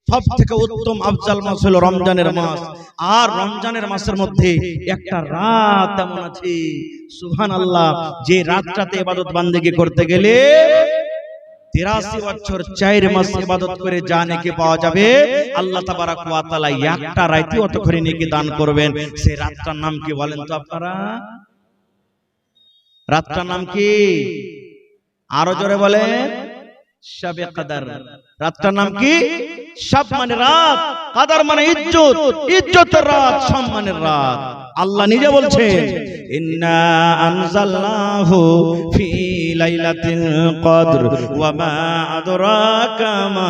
সব থেকে উত্তম আফজাল মাস হলো রমজানের মাস। আর রমজানের মাসের মধ্যে একটা রাত এমন আছে সুবহানাল্লাহ, যে রাতটাতে ইবাদত বান্দেগি করতে গেলে 83 বছর 4 মাস ইবাদত করে যা নেকি পাওয়া যাবে, আল্লাহ তাবারাক ওয়া তাআলা একটা রাতে অতখানি নেকি দান করবেন। সেই রাতটার নাম কি বলেন তো আপনারা? রাতটার নাম কি? আরো জোরে বলেন। শবে কদর। রাতটার নাম কি? শব মানে রাত, কদর মানে ইজ্জত, ইজ্জতের রাত, সম্মানের রাত। আল্লাহ নিজে বলছেন ইন্না আনজালনাহু ফি লাইলাতিল কদর ওয়া মা আদরাকা মা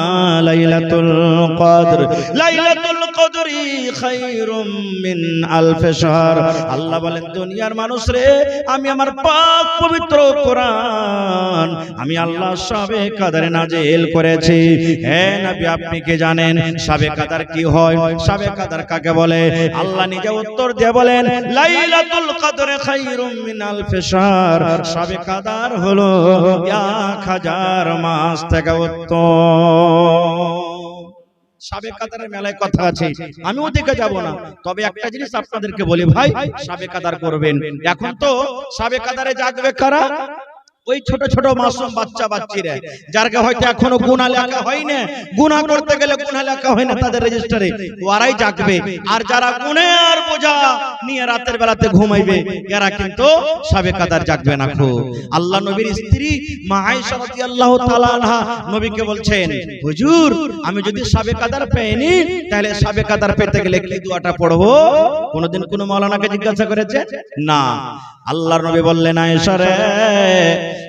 লাইলাতুল কদর লাইলাতুল কদরি খায়রুম মিন আলফ শাহর। আল্লাহ বলেন দুনিয়ার মানুষ রে, আমি আমার পাক পবিত্র কোরআন আমি আল্লাহ শবে কদরে নাজিল করেছি। হে নবী আপনি কি জানেন শবে কদর কি হয়? শবে কদর কাকে বলে? আল্লাহ নিজে উত্তর দিয়ে বলেন লাইলাতুল কদর খায়রুম মিন আলফ শাহর। শবে কদর হলো 1000 মাস থেকে উত্তম। শবে কদরের মেলায় কথা আছে, আমি ওদিকে যাব না। তবে একটা জিনিস আপনাদেরকে বলি ভাই, শবে কদর করবেন। এখন তো শবে কদরে জাগবে কারা? ওই ছোট ছোট মাসুম বাচ্চা বাচ্চিরা, যারকে হয়তো এখনো গুনাহ লেখা হয় না, গুনাহ করতে গেলে গুনাহ লেখা হয় না তাদের রেজিস্টারে, ওরাই জাগবে। আর যারা গুনাহের বোঝা নিয়ে রাতের বেলাতে ঘুমাইবে, এরা কিন্তু শবে কদর জাগবে না। আল্লাহ নবীর স্ত্রী মা আয়েশা রাদিয়াল্লাহু তাআলা আনহা নবীকে বলছেন, হুজুর আমি যদি শবে কদর পেইনি, তাহলে শবে কদর পেতে গেলে কি দোয়াটা পড়বো? কোনদিন কোন মাওলানাকে জিজ্ঞাসা করেছে? না। আল্লাহর নবী বললেন, আয়েশা রে,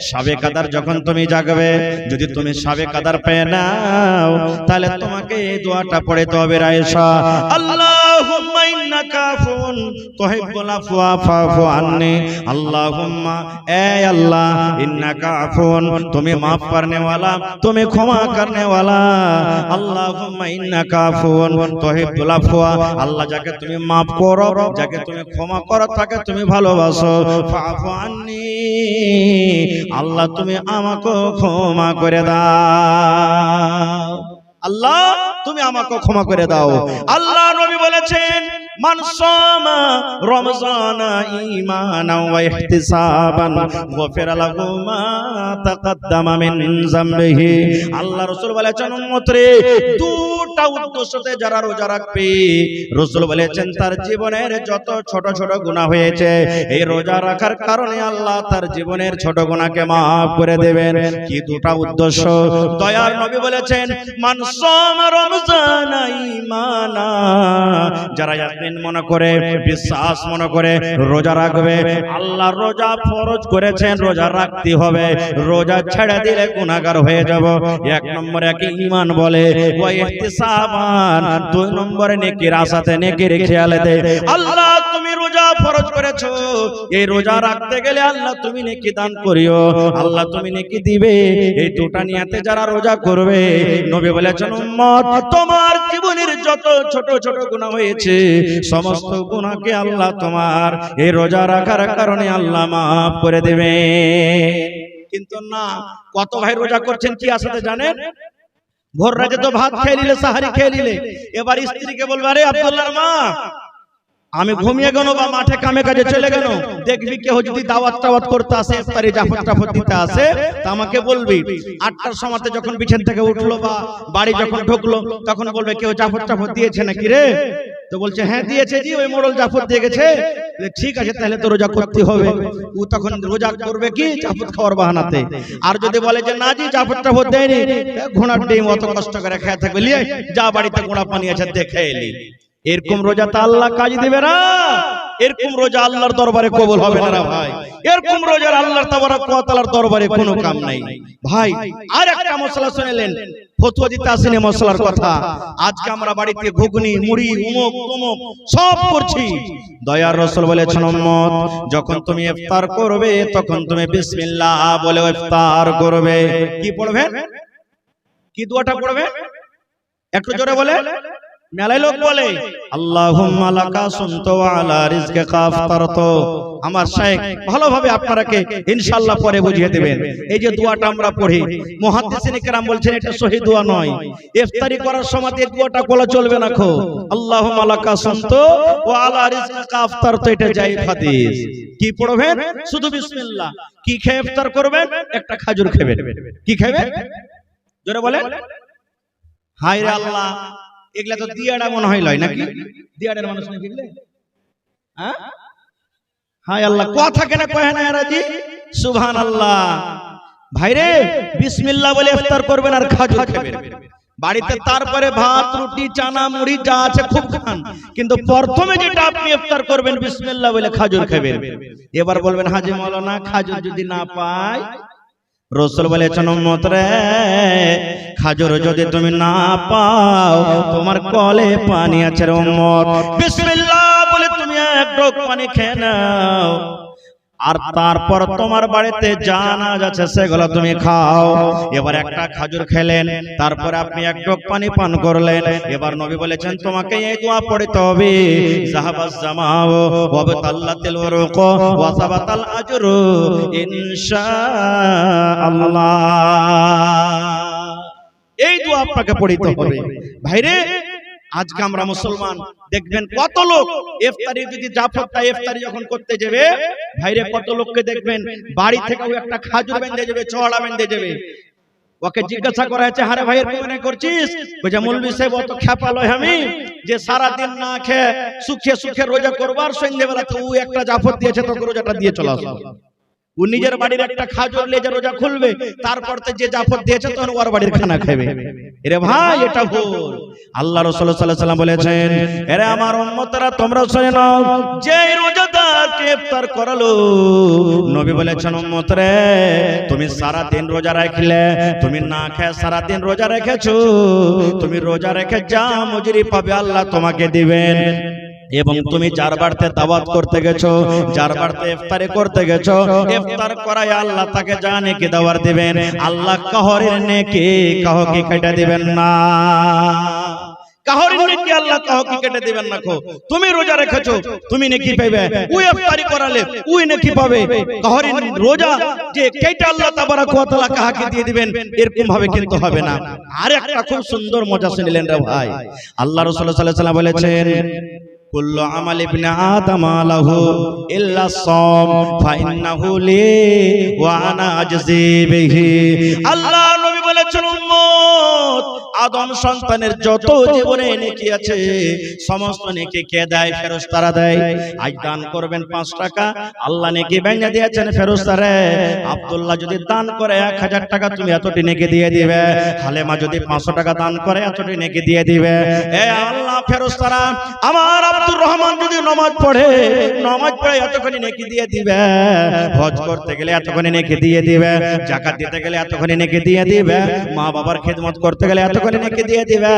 শবে কদর যখন তুমি জাগবে, যদি তুমি শবে কদর পেয়ে নাও, তাহলে তোমাকে এই দোয়াটা পড়তে হবে। আয়েশা, আল্লাহুম্মা ইন্নাকা আফুন তুহিব্বুল আফওয়া ফাফু আন্নি। আল্লাহুম্মা, এ আল্লাহ, ইন্নাকা আফুন, তুমি maaf করনে वाला, তুমি ক্ষমা করনে वाला। আল্লাহুম্মা ইন্নাকা আফুন তুহিব্বুল আফওয়া, আল্লাহ যাকে তুমি maaf করো, যাকে তুমি ক্ষমা করো, তাকে তুমি ভালোবাসো। ফাফু আন্নি, আল্লাহ তুমি আমাকে ক্ষমা করে দাও। আল্লাহ তুমি আমাকে ক্ষমা করে দাও। আল্লাহ নবী বলেছেন, মান সামা রমজানা ঈমানান ওয়া ইহতিসাবান গফিরা লাহু মা তাকাদ্দামা মিন যামবিহি। আল্লাহ রাসূল বলেছেন, উম্মত রে, দুটো উদ্দেশ্যতে যারা রোজা রাখবে, রাসূল বলেছেন তার জীবনের যত ছোট ছোট গুনাহ হয়েছে, এই রোজা রাখার কারণে আল্লাহ তার জীবনের ছোট গুনাহকে maaf করে দেবেন। কি দুটো উদ্দেশ্য? দয়ার নবী বলেছেন, মান সামা রমজানা ঈমানা, যারা ইয়াকিন মনে করে, বিশ্বাস মনে করে রোজা রাখবে, আল্লাহ রোজা ফরজ করেছেন, রোজা রাখতে হবে, রোজা ছেড়ে দিলে গুনাহগার হয়ে যাব। এক নম্বরে কি ঈমান বলে, ওয়া ইহতিসাবান, দুই নম্বরে নেকির আশাতে, নেকির খেয়ালেতে। আল্লাহ তুমি রোজা ফরজ করেছো, এই রোজা রাখতে গেলে আল্লাহ তুমি নেকি দান করিও, আল্লাহ তুমি নেকি দিবে। এই দুটো নিয়তে যারা রোজা করবে, নবী বলেছেন, উম্মত তোমার জীবনের যত ছোট ছোট গুনাহ হয়েছে, সমস্ত গুনাহকে আল্লাহ তোমার এই রোজা রাখার কারণে আল্লাহ maaf করে দেবে। কিন্তু না, কত ভাই রোজা করছেন কি আশাতে জানেন? ভোর রাতে তো ভাত খেয়ে নিলে, সাহারি খেয়ে নিলে, এবার স্ত্রীকে বলবে, আরে আব্দুল্লাহর মা, আমি ঘুমিয়ে গেল বা মাঠে কামে কাজে চলে গেল, দেখবি কেউ যদি দাওয়াত টাওয়াত করতে আসে, ইফতারি জাফর টাফর দিতে আসে, তা আমাকে বলবি। 8টার সময়তে যখন বিছানা থেকে উঠলো বা বাড়ি যখন ঢুকলো, তখন বলবে কেউ জাফর টাফর দিয়েছে নাকি রে? তো বলছে হ্যাঁ দিয়েছে জি, ওই মোড়ল জাফর দিয়ে গেছে। ঠিক আছে, তাহলে তো রোজা করতে হবে। ও তখন রোজা করবে কি জাফর খাওয়ার বাহানাতে। আর যদি বলে যে না জি জাফর টাফর দেয়নি, ঘোড়ার ডিম অত কষ্ট করে খেয়ে থাকবে, লিয়ে যা বাড়িতে ঘোড়া পানি আছে দেখে এলি, এরকম রোজা তো আল্লাহ কাজ দিবে না। এরকম রোজা আল্লাহর দরবারে কবুল হবে না ভাই। এরকম রোজার আল্লাহর তাবারক ওয়া তাআলার দরবারে কোনো কাম নাই ভাই। আর একটা মশলা শুনলেন, ফতোয়া দিতে আসেনি মশলার কথা। আজকে আমরা বাড়িতে ঘুগনি, মুড়ি, উমুক তুমুক সব করছি। দয়ার রাসূল বলেছেন, উম্মত যখন তুমি ইফতার করবে, তখন তুমি বিসমিল্লাহ বলে ইফতার করবে। কি পড়বে? কি দোয়াটা পড়বে? একটু জোরে বলে। মেলায় লোক বলে আল্লাহুম্মা লাকা সুনতু ওয়া আলা রিজকিকা আফতারতু। আমার শাইখ ভালোভাবে আপনারাকে ইনশাআল্লাহ পরে বুঝিয়ে দেবেন। এই যে দোয়াটা আমরা পড়ি, মুহাদ্দিসিনে কেরাম বলছেন এটা সহি দোয়া নয়। ইফতারি করার সময় এই দোয়াটা বলা চলবে না খো। আল্লাহুম্মা লাকা সুনতু ওয়া আলা রিজকিকা আফতারতু, এটা জায়েজ হাদিস। কি পড়বেন? শুধু বিসমিল্লাহ। কি খেয়ে ইফতার করবেন? একটা খেজুর খাবেন। কি খাবেন? জোরে বলেন। হায় রে আল্লাহ, এগুলা তো দিয়াড়া মনে হয় লয় নাকি? দিয়াড়ের মানুষ নাকি এগুলা? হ্যাঁ, হায় আল্লাহ, কথা কেন কয় না রাজি? সুবহানাল্লাহ। ভাইরে, বিসমিল্লাহ বলে ইফতার করবেন আর খেজুর খাবেন বাড়িতে। তারপরে ভাত, রুটি, চানা, মুড়ি যা আছে খুব খান, কিন্তু প্রথমে যেটা আপনি ইফতার করবেন বিসমিল্লাহ বলে খেজুর খাবেন। এবার বলবেন হাজী মাওলানা, খেজুর যদি না পাই? রাসূল বলেছেন উম্মত রে, খেজুর যদি তুমি না পাও, তোমার কলে পানি আছে রে উম্মত। বিসমিল্লাহ বলে তুমি এক ঢোক পানি খেয়ে নাও, আর তারপর তোমার বাড়িতে যা আনাজ আছে সেগুলো তুমি খাও। এবার একটা খেজুর খেলেন, তারপরে আপনি এক ঢোক পানি পান করলেন। এবার নবী বলেছেন তোমাকে এই দোয়া পড়তে হবে, যাহাবাজ জামাউ ওয়া বাতাল্লাতিল উরুক ওয়া সাবাতাল আজরু ইনশাআল্লাহ। এই দোয়া আপনাকে পড়তে হবে। ভাইরে, আজকে আমরা মুসলমান দেখবেন কত লোক ইফতারি যদি জাফরটা ইফতারি যখন করতে যাবে, ভাইরে কত লোককে দেখবেন বাড়ি থেকে একটা খেজুর বেঁধে যাবে, চড়া বেঁধে যাবে। ওকে জিজ্ঞাসা করা হয়েছে, হারে ভাইয়ের কোনে করছিস? বলছে মৌলভী সাহেব অত খেপা লয় আমি, যে সারা দিন না খেয়ে সুখে সুখে রোজা করবার, সন্ধ্যেবেলা তো ও একটা জাফর দিয়েছে, তোকে রোজাটা দিয়ে চলে আসো। ও নিজের বাড়ির একটা খাজর লেজে রোজা খুলবে, তারপর যে জাফর দিয়েছে তখন ওর বাড়ির খানা খাবে। এরে ভাই, এটা ভুল। আল্লাহ রাসূল সাল্লাল্লাহু আলাইহি ওয়াসাল্লাম বলেছেন, এরে আমার উম্মতরা তোমরা শুনে নাও, যে রোজাদারকে ইফতার করালো, নবী বলেছেন উম্মত রে, তুমি সারা দিন রোজা রাখলে, তুমি না খেয়ে সারা দিন রোজা রেখেছো, তুমি রোজা রেখে যা মজুরি পাবে আল্লাহ তোমাকে দিবেন। এবং তুমি যার বাড়িতে দাওয়াত করতে গেছো, যার বাড়িতে ইফতারি করতে গেছো, ইফতার করায় আল্লাহ তাকে যা নেকি দেওয়ার দিবেন। আল্লাহ কাহরের নেকি কাহকে কেটে দিবেন না। কাহরের নেকি আল্লাহ কাহকে কেটে দিবেন না। তুমি রোজা রেখেছো, তুমি নেকি পাবে। ওই ইফতারি করালে ওই নেকি পাবে। কাহরের রোজা যে কেটে আল্লাহ তাবারাক ওয়া তাআলা কাহকে দিয়ে দিবেন, এরকম ভাবে কিন্তু হবে না। আর একটা খুব সুন্দর মজা শুনলেন রে ভাই। আল্লাহ রাসূল সাল্লাল্লাহু আলাইহি ওয়াসাল্লাম বলেছেন, কুল্লু আমাল ইবনে আদম লাহু ইল্লা সাওম ফাইন্নাহু লি ওয়া আনা আজজি বিহি। আল্লাহ নবী বলেছেন উম্মত, আদম সন্তানের যত জীবনে নেকি আছে সমস্ত নেকি কে দেয়? ফেরেশতারা দেয়। আজ দান করবেন 5 টাকা, আল্লাহ নেকি ভেঙে দিয়েছেন ফেরেশতারে। আব্দুল্লাহ যদি দান করে 1000 টাকা, তুমি এতটি নেকি দিয়ে দিবে। হালেমা যদি 500 টাকা দান করে এতটি নেকি দিয়ে দিবে। এ আল্লাহ ফেরেশতারা, আমার আব্দুর রহমান যদি নামাজ পড়ে এতখানি নেকি দিয়ে দিবে। হজ করতে গেলে এতখানি নেকি দিয়ে দিবে। যাকাত দিতে গেলে এতখানি নেকি দিয়ে দিবে। মা বাবার খিদমত করতে গেলে এতখানি নেকি দিয়ে দিবে।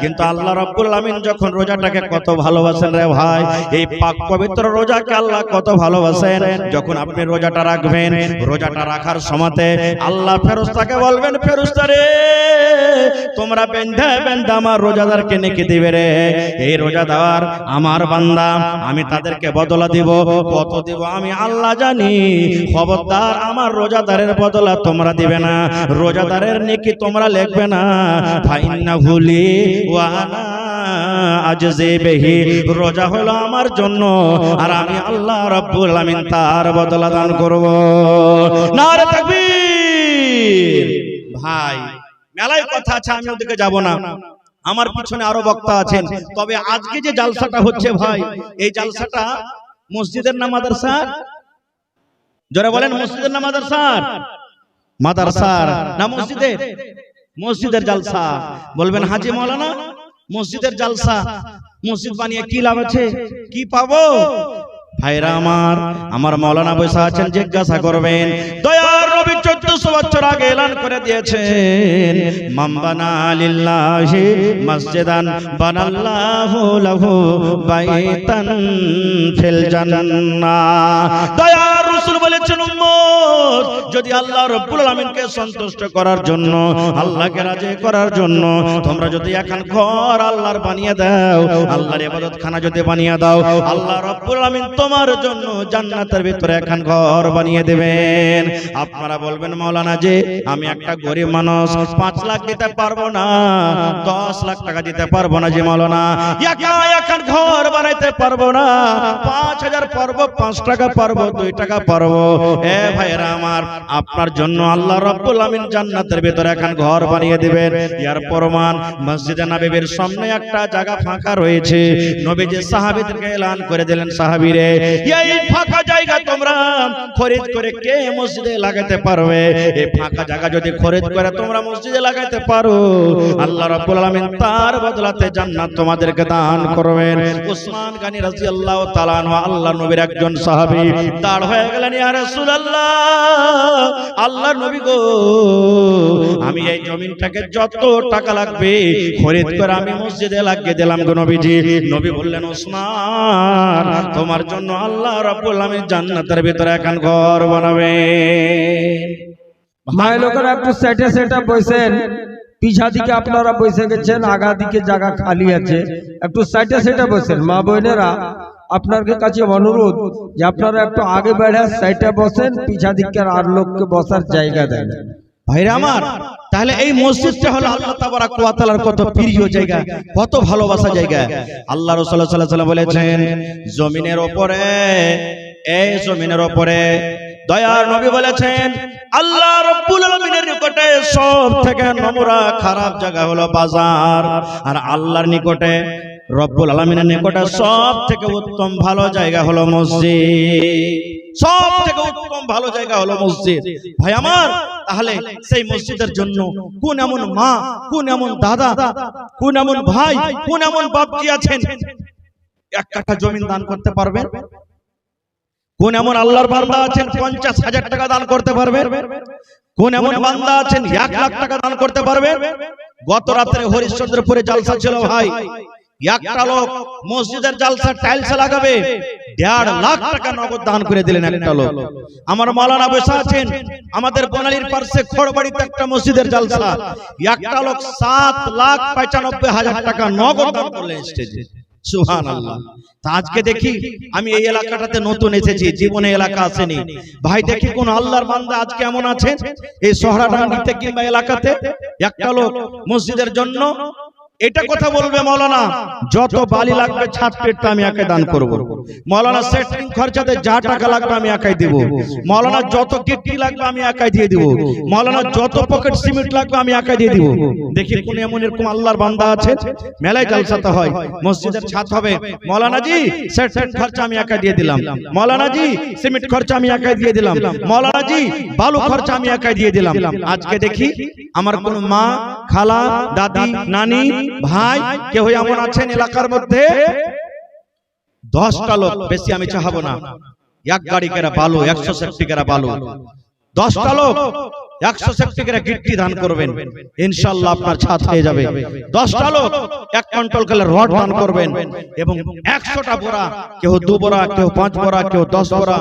কিন্তু আল্লাহ রাব্বুল আমিন যখন রোজাটাকে কত ভালোবাসেন রে ভাই, এই পাক পবিত্র রোজাকে আল্লাহ কত ভালোবাসেন। যখন আপনি রোজাটা রাখবেন, রোজাটা রাখার সময়তে আল্লাহ ফেরেশতাকে বলবেন, ফেরেশতা রে, তোমরা বেঁধে বেঁধে আমার রোজাদারকে নেকি দিবে রে। এই রোজাদার আমার বান্দা, আমি তাদেরকে বদলা দিব। কত দিব আমি আল্লাহ জানি। খবরদার আমার রোজাদারের বদলা তোমরা দিবে না, রোজাদারের নেকি তোমরা লিখবে না। ফাইন্নাহু লি ওয়া আনা আজজি বিহি। রোজা হলো আমার জন্য, আর আমি আল্লাহ রাব্বুল আমিন তার বদলা দান করব। নারে তাকবীর। ভাই, মেলায় কথা আছে, আমি ওদিকে যাব না। আমার পিছনে আরো বক্তা আছেন। তবে আজকে যে জালসাটা হচ্ছে ভাই, এই জালসাটা মসজিদের না মাদ্রাসার? যারা বলেন মসজিদের না মাদ্রাসার? মাদ্রাসার না মসজিদের? মসজিদের জালসা। বলবেন হাজী মাওলানা, মসজিদের জালসা, মসজিদ বানিয়ে কি লাভ আছে, কি পাবো? ভাইরা আমার মাওলানা বসে আছেন, জিজ্ঞাসা করবেন। দয়ার নবী 14 1400 বছর আগে এলান করে দিয়েছেন, মান বানা লিল্লাহি মসজিদান বানাল্লাহু লাহু বাইতান ফিল জান্নাহ। দয়ার রাসূল বলেছেন, উম্মত যদি আল্লাহ রাব্বুল আলামিনকে সন্তুষ্ট করার জন্য, আল্লাহকে রাজি করার জন্য তোমরা যদি এখন ঘর আল্লাহর বানিয়ে দাও, আল্লাহর ইবাদতখানা যদি বানিয়ে দাও, আল্লাহ রাব্বুল আলামিন তোমার জন্য জান্নাতের ভিতরে এখন ঘর বানিয়ে দেবেন। আপনারা বলবেন, মাওলানা জি আমি একটা গরিব মানুষ, 5 লাখ দিতে পারবো না, 10 লাখ টাকা দিতে পারবো না, যে মাওলানা একা এখন ঘর বানাইতে পারবো না, 5000 পারবো, 5 টাকা পারবো, 2 টাকা পারবো। এ ভাইরা আমার, আপনার জন্য আল্লাহ রাব্বুল আলামিন জান্নাতের ভিতরে এখন ঘর বানিয়ে দিবেন। এর প্রমাণ মসজিদে নববীর সামনে একটা জায়গা ফাঁকা রয়েছে, নবীজি সাহাবীদেরকে এলান করে দিলেন, সাহাবীরে এই ফাঁকা জায়গা তোমরা খরিদ করে কে মসজিদে লাগাতে পারবে? এই ফাঁকা জায়গা যদি খরিদ করে তোমরা মসজিদে লাগাতে পারো, আল্লাহ রাব্বুল আলামিন তার বদলাতে জান্নাত তোমাদেরকে দান করবেন। উসমান গনি রাদিয়াল্লাহু তাআলা আনহু আল্লাহর নবীর একজন সাহাবী দাঁড় হয়ে গেলেন, ইয়া রাসূলুল্লাহ, আল্লাহর নবী গো, আমি এই জমিনটাকে যত টাকা লাগবে খরিদ করে আমি মসজিদে লাগিয়ে দিলাম গো নবীজি। নবী বললেন, উসমান তোমার জন্য আল্লাহ রাব্বুল আলামিন জান্নাতের ভিতরে এখন ঘর বানাবেন। ভাই লোকেরা একটু সাইডে সাইডে বসেন, পিছা দিকে আপনারা বসে গেছেন, আগা দিকে জায়গা খালি আছে, একটু সাইডে সাইডে বসেন। মা বোনেরা আপনাদের কাছে অনুরোধ যে আপনারা একটু আগে বেড়ে সাইডে বসেন, পিছা দিকে আর লোককে বসার জায়গা দেন। ভাইরা আমার, তাহলে এই মসজিদটা হলো আল্লাহ তাবারাক ওয়া তাআলার কত প্রিয় জায়গা, কত ভালোবাসা জায়গা। আল্লাহ রাসূল সাল্লাল্লাহু আলাইহি ওয়াসাল্লাম বলেছেন, জমিনের উপরে, এই জমিনের উপরে দয়ার নবী বলেছেন, আল্লাহ রাব্বুল আলামিনের নিকটে সবথেকে নোংরা খারাপ জায়গা হলো বাজার, আর আল্লাহর নিকটে রব্বুল আলামিনের নিকটে সবথেকে উত্তম ভালো জায়গা হলো মসজিদ। সবথেকে উত্তম ভালো জায়গা হলো মসজিদ। ভাই আমার, তাহলে সেই মসজিদের জন্য কোন এমন মা, কোন এমন দাদা, কোন এমন ভাই, কোন এমন বাপ কি আছেন 1 কাঠা জমিন দান করতে পারবেন? কোন এমন আল্লাহর বান্দা আছেন 50,000 টাকা দান করতে পারবেন? কোন এমন বান্দা আছেন 1 লাখ টাকা দান করতে পারবেন? গত রাতে হরিশ্চন্দ্রপুরে জলসা ছিল ভাই, একটা লোক মসজিদের জালসা টাইলস লাগাবে 1.5 লাখ টাকা নগদ দান করে দিলেন একটা লোক। আমার মাওলানা বসে আছেন আমাদের বনালীর পাশে খড়বাড়িতে একটা মসজিদের জালসা, একটা লোক 7,95,000 টাকা নগদ দান করলেন স্টেজে। সুবহানাল্লাহ। তা আজকে দেখি, আমি এই এলাকাটাতে নতুন এসেছি, জীবনে এলাকা আসেনি ভাই, দেখি কোন আল্লাহর বান্দা আজকে এমন আছে এই শহরাডাঙ্গিতে কিংবা এলাকাতে একটা লোক মসজিদের জন্য এটা কথা বলবে, মাওলানা যত বালি লাগবে ছাদ পেটটা আমি একাই দান করব, মাওলানা সেটিং খরচাতে যা টাকা লাগবে আমি একাই দেব, মাওলানা যত গিট্টি লাগবে আমি একাই দিয়ে দেব, মাওলানা যত পকেট সিমেন্ট লাগবে আমি একাই দিয়ে দেব। দেখি কোন এমন এরকম আল্লাহর বান্দা আছে, মেলায় জলসাতে হয়, মসজিদের ছাদ হবে, মাওলানা জি সেটিং খরচা আমি একাই দিয়ে দিলাম, মাওলানা জি সিমেন্ট খরচা আমি একাই দিয়ে দিলাম, মাওলানা জি বালু খরচা আমি একাই দিয়ে দিলাম। আজকে দেখি আমার কোন মা, খালা, দাদি, নানি, ভাই কেউ এমন আছেন এলাকার মধ্যে 10টা লোক, বেশি আমি চাহাবো না, 1 গাড়ি কেরা বালু, 100 সেফটি কেরা বালু, 10টা লোক 100 সেফটি কেরা গিট্টি দান করবেন, ইনশাআল্লাহ আপনার ছাদ হয়ে যাবে। 10টা লোক 1 কুইন্টাল করে রড দান করবেন, এবং 100টা বোরা, কেউ 2 বোরা, কেউ 5 বোরা, কেউ 10 বোরা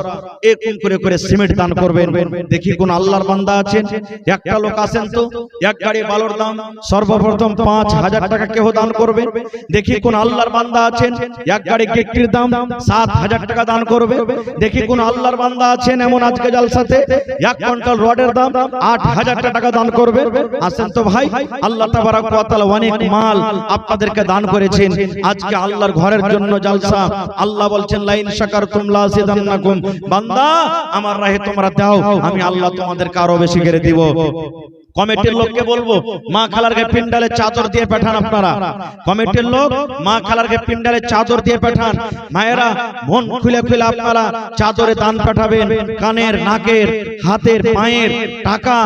এরকম করে করে সিমেন্ট দান করবেন। দেখি কোন আল্লাহর বান্দা আছেন, একটা লোক আছেন তো 1 গাড়ি বালুর দাম সর্বপ্রথম 5,000 টাকা কেউ দান করবে। দেখি কোন আল্লাহর বান্দা আছেন 1 গাড়ি গিট্টির দাম 7,000 টাকা দান করবে। দেখি কোন আল্লাহর বান্দা আছেন এমন আজকে জলসাতে 1 কুইন্টাল রডের দাম 8,000 টাকা দান করবে। আসেন তো ভাই, আল্লাহ তাবারাক ওয়া তাআলা অনেক মাল আপনাদেরকে দান করেছেন। আজকে আল্লাহর ঘরের জন্য জলসা, আল্লাহ বলছেন লাইন শাকারতুম লাযিদান্নাকুম, বান্দা আমার রাহে তোমরা দাও, আমি আল্লাহ তোমাদেরকে আরো বেশি করে দিব। কমিটির লোককে বলবো মা খালারকে পিন্ডালে চাদর দিয়ে পাঠান, আপনারা কমিটির লোক মা খালারকে পিন্ডালে চাদর দিয়ে পাঠান। মায়েরা মন খুলে খুলে আপনারা চাদরে দান পাঠাবেন, কানের, নাকের, হাতের, পায়ের টাকা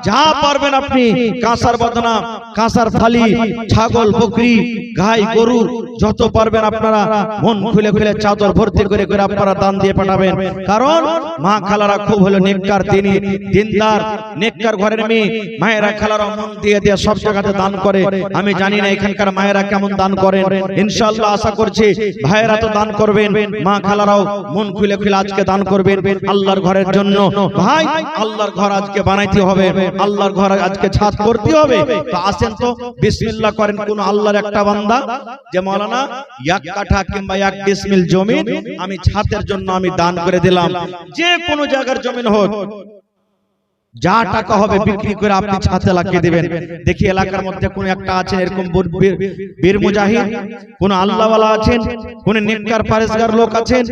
যা পারবেন আপনি, কাঁসার বদনা, কাঁসার থালি, ছাগল, বকরি, গাই, গরু যত পারবেন আপনারা মন খুলে খুলে চাদর ভর্তি করে করে আপনারা দান দিয়ে পাঠাবেন। কারণ মা খালারা খুব হলো নেককার, তিনি দিনদার নেককার ঘরের মেয়ে। মায়েরা খালারা মন দিয়ে দিয়ে সব জায়গাতে দান করে। আমি জানি না এখানকার মায়েরা কেমন দান করেন, ইনশাআল্লাহ আশা করছি ভাইয়েরা তো দান করবেন, মা খালারাও মন খুলে খুলে আজকে দান করবেন আল্লাহর ঘরের জন্য। ভাই আল্লাহর ঘর আজকে বানাইতে হবে, আল্লাহর ঘর আজকে ছাদ করতে হবে। তো আসেন তো বিসমিল্লাহ করেন। কোন আল্লাহর একটা বান্দা যে মাওলানা 1 কাঠা কিংবা 1 ডিসমিল জমি আমি ছাদের জন্য আমি দান করে দিলাম, যে কোনো জায়গার জমি হোক, যা টাকা হবে বিক্রি করে আপনি ছাদে লাগিয়ে দিবেন। দেখি এলাকার মধ্যে কোন একটা আছেন এরকম বীর মুজাহিদ, কোন আল্লাহওয়ালা আছেন, কোন নেককার পরেজগার লোক আছেন।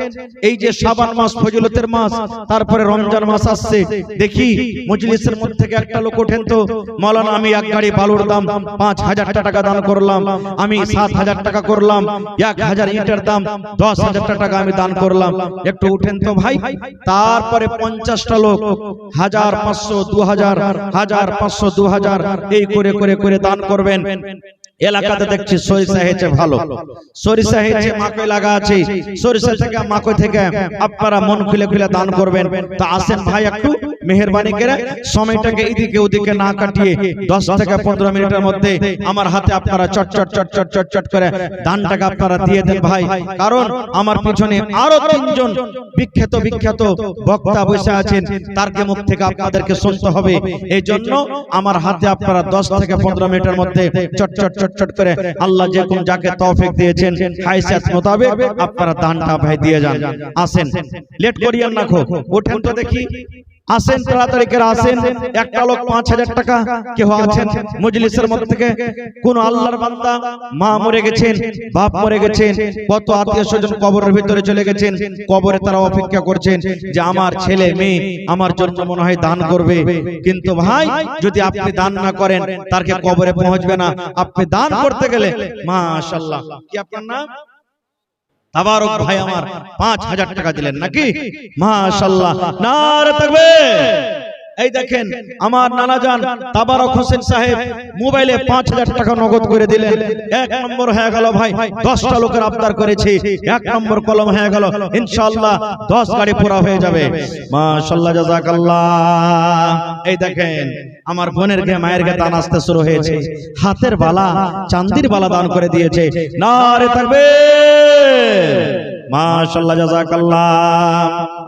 এই যে শাবান মাস ফজিলতের মাস, তারপরে রমজান মাস আসছে, দেখি মজলিসের মধ্যে থেকে একটা লোক ওঠেন তো, মাওলানা আমি 1 গাড়ি বালুর দাম 5000 টাকা দান করলাম, আমি 7000 টাকা করলাম, 1000 ইটের দাম 10000 টাকা আমি দান করলাম, একটু উঠেন তো ভাই। তারপরে 50টা লোক 1000 500 2000 1500 2000 এই করে করে করে দান করবেন। এলাকাতে দেখছি সরিষা হয়েছে, ভালো সরিষা হয়েছে, মাকই লাগা আছে, সরিষা থেকে মাকই থেকে আপনারা মন খুলে খুলে দান করবেন। তো আসেন ভাই একটু মেহেরবানি করে সময়টাকে এদিকে ওদিকে না কাটিয়ে 10 থেকে 15 মিনিটের মধ্যে আমার হাতে আপনারা চট চট চট চট চট চট করে দানটাকে আপনারা দিয়ে দেন ভাই। কারণ আমার পিছনে আরো 3 জন বিখ্যাত বিখ্যাত বক্তা বসে আছেন, তারকে মুখ থেকে আপনাদেরকে শুনতে হবে। এই জন্য আমার হাতে আপনারা 10 থেকে 15 মিনিটের মধ্যে চট চট চট চট করে আল্লাহ যে কোন যাকে তৌফিক দিয়েছেন হাইসিয়ত মোতাবেক আপনারা দানটা ভাই দিয়ে যান। আসেন লেট করিয়েন না, খো ওঠেন তো দেখি, আসেন তাড়াতাড়ি করে আসেন। একটা লোক 5000 টাকা কেউ আছেন মজলিসের মধ্যে থেকে, কোন আল্লাহর বান্দা মা মরে গেছেন, বাপ মরে গেছেন, কত আত্মীয় স্বজন কবরের ভিতরে চলে গেছেন, কবরে তারা অপেক্ষা করছেন যে আমার ছেলে মেয়ে আমার জন্য মনে হয় দান করবে। কিন্তু ভাই যদি আপনি দান না করেন তারকে কবরে পৌঁছবে না। আপনি দান করতে গেলে মাশাআল্লাহ, কি আপনার নাম? তাবারক ভাই আমার 5000 টাকা দিলেন নাকি? মাশাআল্লাহ, নারে তাকবীর। এই দেখেন আমার নানাজান তাবারক হোসেন সাহেব মোবাইলে 5000 টাকা নগদ করে দিলেন। 1 নম্বর হয়ে গেল ভাই, 10টা লোকের আবদার করেছি, 1 নম্বর কলম হয়ে গেল, ইনশাআল্লাহ 10 গাড়ি পুরা হয়ে যাবে। মাশাআল্লাহ, জাযাকাল্লাহ। এই দেখেন আমার বোনের গে মায়ের গে দান আসতে শুরু হয়েছে, হাতের বালা চাঁদির বালা দান করে দিয়েছে। নারে তাকবীর, মাশাআল্লাহ, জাযাকাল্লাহ।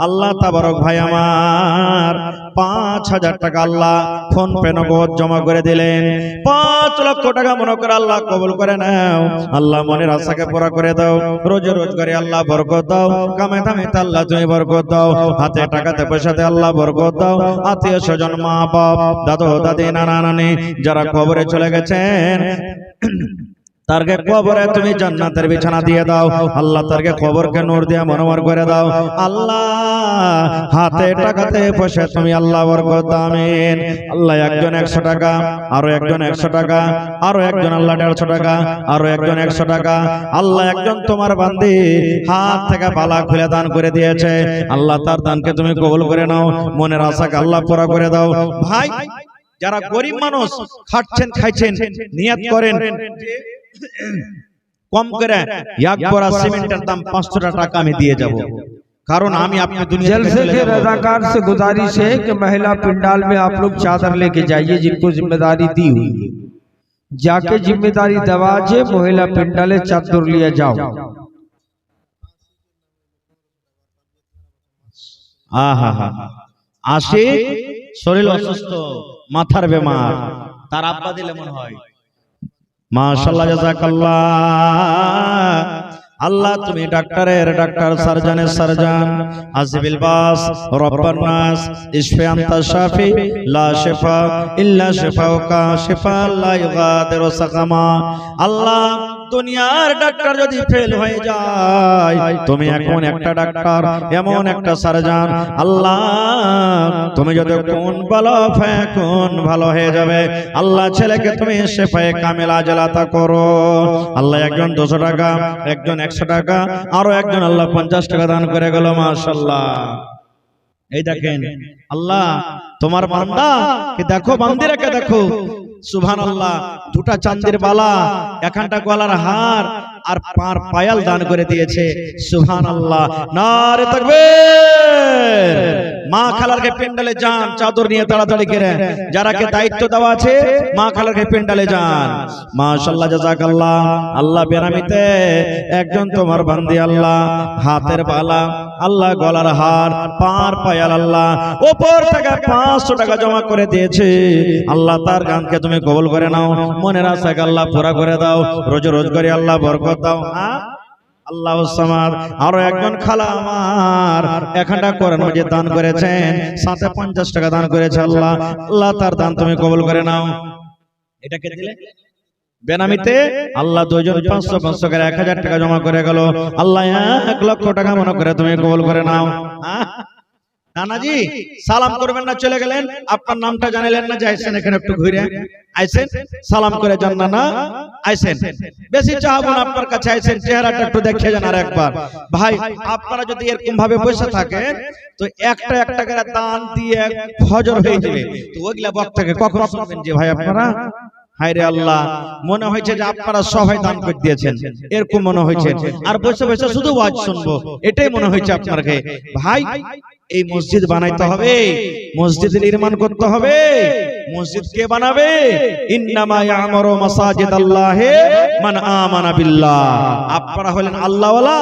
আল্লাহ তাবারক ভাই আমার 5000 টাকা আল্লাহ ফোন পে নগদ জমা করে দিলেন। 5 লক্ষ টাকা মনে করে আল্লাহ কবুল করে নাও। আল্লাহ মনের আশাকে পুরা করে দাও, রোজে রোজগারে আল্লাহ বরকত দাও, কামে কামে আল্লাহ তুমি বরকত দাও, হাতে টাকাতে পয়সাতে আল্লাহ বরকত দাও। আত্মীয় স্বজন মা বাপ দাদু দাদি নানা নানি যারা কবরে চলে গেছেন তারকে কবরে তুমি জান্নাতের বিছানা দিয়ে দাও। আল্লাহ তারকে কবরকে নূর দিয়ে মনোমর করে দাও। আল্লাহ হাতে টাকাতে পয়সা তুমি আল্লাহ বরকত দাও, আমিন। আল্লাহ একজন 100 টাকা, আরো একজন 100 টাকা, আরো একজন আল্লাহ 150 টাকা, আরো একজন 100 টাকা। আল্লাহ একজন তোমার বান্দি হাত থেকে বালা খুলে দান করে দিয়েছে, আল্লাহ তার দানকে তুমি কবুল করে নাও, মনের আশাকে আল্লাহ পুরা করে দাও। ভাই যারা গরিব মানুষ খাচ্ছেন খাইছেন, নিয়ত করেন কম করে 1 बोरा সিমেন্টের দাম 500 টাকা আমি দিয়ে যাব, कारण आमी अपनी दुनिया जलसे के रजाकार से गुजारिश है कि महिला पंडाल में आप लोग चादर लेके जाइए, जिनको जिम्मेदारी दी हुई है जाके जिम्मेदारी दवाजे महिला पंडाले चादर लिया जाओ। आशिक शरीर असुस्थ माथार बेमार तार आब्बा दिले मन হয় माशाल्लाह জাযাকাল্লাহ। আল্লাহ তুমি ডাক্তারের ডাক্তার, সার্জনের সার্জন, আসবিল বাস রব্বান নাস, ইশফি আনতা শাফি লা শিফা ইল্লা শিফাউকা শিফা লা ইগাদিরু সাকামা। আল্লাহ দুনিয়ার ডাক্তার যদি ফেল হয়ে যায়, তুমি এখন একটা ডাক্তার, এমন একটা সার্জন, আল্লাহ তুমি যদি কোন ভালো কোন ভালো হয়ে যাবে। আল্লাহ ছেলেকে তুমি শিফায়ে কামিল আজলাতা করো। আল্লাহ একজন 200 টাকা, একজন 100 টাকা, আরো একজন আল্লাহ 50 টাকা দান করে গেল। মাশাআল্লাহ। এই দেখেন আল্লাহ তোমার বান্দা কে দেখো, বান্দিরাকে দেখো, সুবহানাল্লাহ। দুটা চাঁদের বালা, এখানটা গলার হার, আর পার পায়াল দান করে দিয়েছে। সুবহানাল্লাহ, নারে তাকবীর। মা খালারকে পেন্ডালে যান, চাদর নিয়ে তাড়াতাড়ি করে, যারাকে দায়িত্ব দেওয়া আছে মা খালারকে পেন্ডালে যান। মাশাআল্লাহ, জাযাকাল্লাহ। আল্লাহ বেনামিতে একজন তোমার বান্দি আল্লাহ, হাতের বালা আল্লাহ, গলার হার, পার পায়াল আল্লাহ, উপর থেকে 500 টাকা জমা করে দিয়েছে আল্লাহ। তার গানকে তুমি কবুল করে নাও, মনের আশাকে আল্লাহ পুরা করে দাও, রোজ রোজ করে আল্লাহ বরকত দাও। আল্লাহ সামাদ। আরো একজন খালা আমার 1 ঘন্টা কোরআন মাজিদ দান করেছেন, সাথে 50 টাকা দান করেছে আল্লাহ। আল্লাহ তার দান তুমি কবুল করে নাও। এটাকে দিলে বেনামিতে আল্লাহ, 2 জন 500 করে 1000 টাকা জমা করে গেল আল্লাহ। 1 লক্ষ টাকা মনে করে তুমি কবুল করে নাও। নানাজি সালাম করবেন না, চলে গেলেন, আপনার নামটা জানালেন না, যাইছেন এখানে একটু ঘুরে আইছেন, সালাম করে যান না, না আইছেন, বেশি চাহাবো না আপনার কাছে, আইছেন চেহারাটা একটু দেখে যান। আর একবার ভাই, আপনারা যদি এরকম ভাবে বসে থাকেন তো একটা করে দান দিয়ে ফজর হয়ে যাবে। তো ওইগুলা বক্তাকে কখন শুনবেন যে ভাই আপনারা, হায় রে আল্লাহ, মনে হয়েছে যে আপনারা সবাই দান করে দিয়েছেন, এরকম মনে হয়েছে। আর বসে বসে শুধু ওয়াজ শুনবো, এটাই মনে হয়েছে আপনাকে। ভাই, এই মসজিদ বানাইতে হবে, মসজিদ নির্মাণ করতে হবে। মসজিদ কে বানাবে? ইন্নামা ইয়ামুরু মাসাজিদাল্লাহি মান আমানা বিল্লাহ। আপনারা হলেন আল্লাহওয়ালা,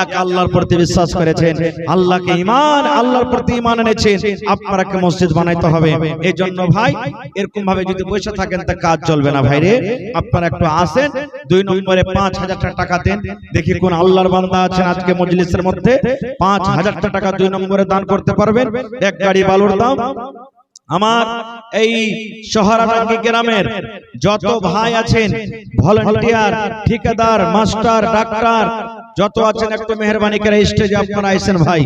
এক আল্লাহর প্রতি বিশ্বাস করেছেন, আল্লাহকে ঈমান, আল্লাহর প্রতি ঈমান এনেছেন, আপনারাকে মসজিদ বানাইতে হবে। এই জন্য ভাই, এরকম ভাবে যদি বসে থাকেন তা কাজ চলবে না ভাই রে। আপনারা একটু আসেন, 2 নম্বরে 5000 টাকা দেন। দেখি কোন আল্লাহর বান্দা আছেন আজকে মজলিসের মধ্যে 5000 টাকা 2 নম্বরে দান করতে পারবেন। 1 গাড়ি বালুর দাম। আমার এই শহরাটাঙ্গি গ্রামের যত ভাই আছেন, ভলান্টিয়ার, ঠিকাদার, মাস্টার, ডাক্তার যত আছেন, একটু মেহেরবানি করে স্টেজে আপনারা আইছেন ভাই।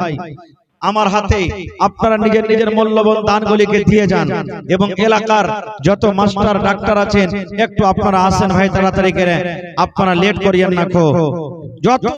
আমার হাতে আপনারা নিজের নিজের মূল্যবান দানগুলিকে দিয়ে যান, এবং এলাকার যত মাস্টার, ডাক্তার আছেন একটু আপনারা আসেন ভাই, তাড়াতাড়ি করে, আপনারা লেট করিয়েন না। যত